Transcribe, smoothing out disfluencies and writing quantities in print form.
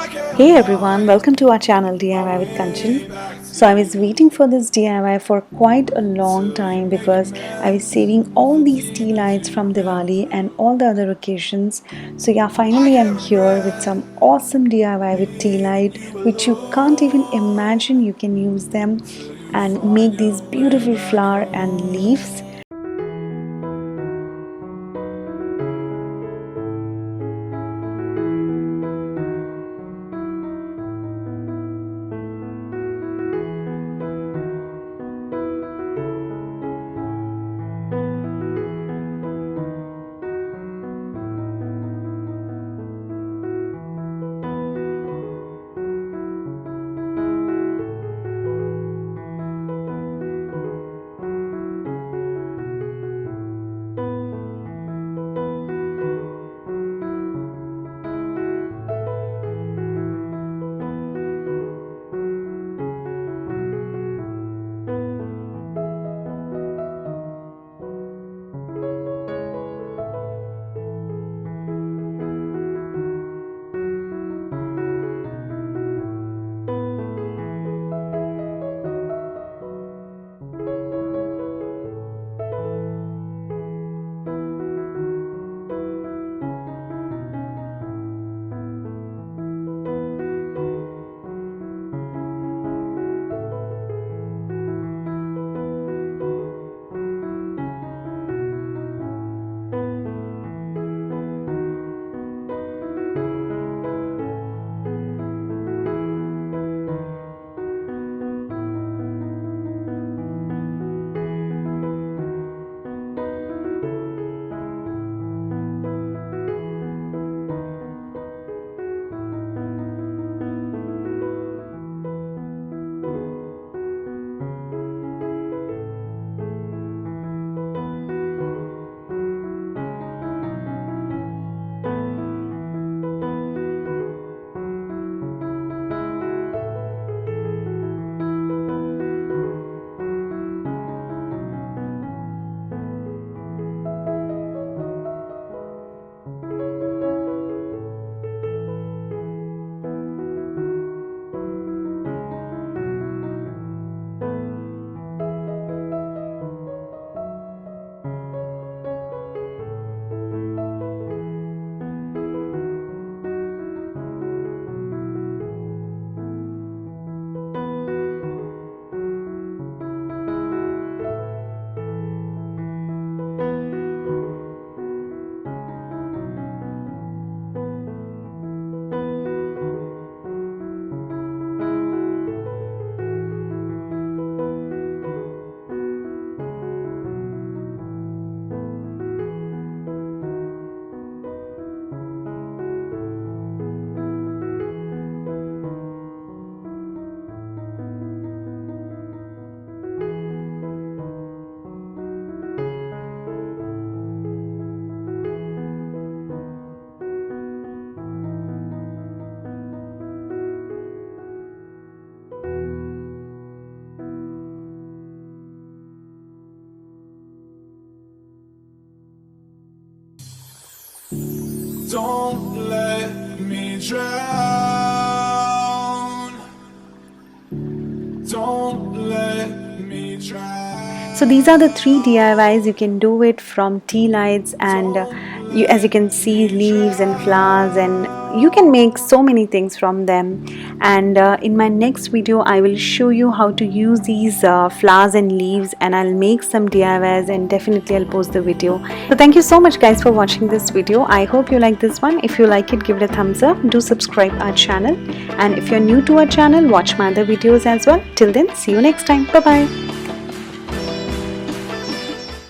Hey everyone, welcome to our channel DIY with Kanchan. So I was waiting for this DIY for quite a long time because I was saving all these tea lights from Diwali and all the other occasions. So yeah, finally I'm here with some awesome DIY with tea light which you can't even imagine. You can use them and make these beautiful flower and leaves. Don't let me drown. Don't let me drown. So these are the 3 DIYs. You can do it from tea lights and as you can see, leaves and flowers, and you can make so many things from them. And in my next video I will show you how to use these flowers and leaves, and I'll make some DIYs and definitely I'll post the video. So thank you so much guys for watching this video. I hope you like this one. If you like it, give it a thumbs up. Do subscribe our channel, and if you're new to our channel, watch my other videos as well. Till then, see you next time. Bye bye.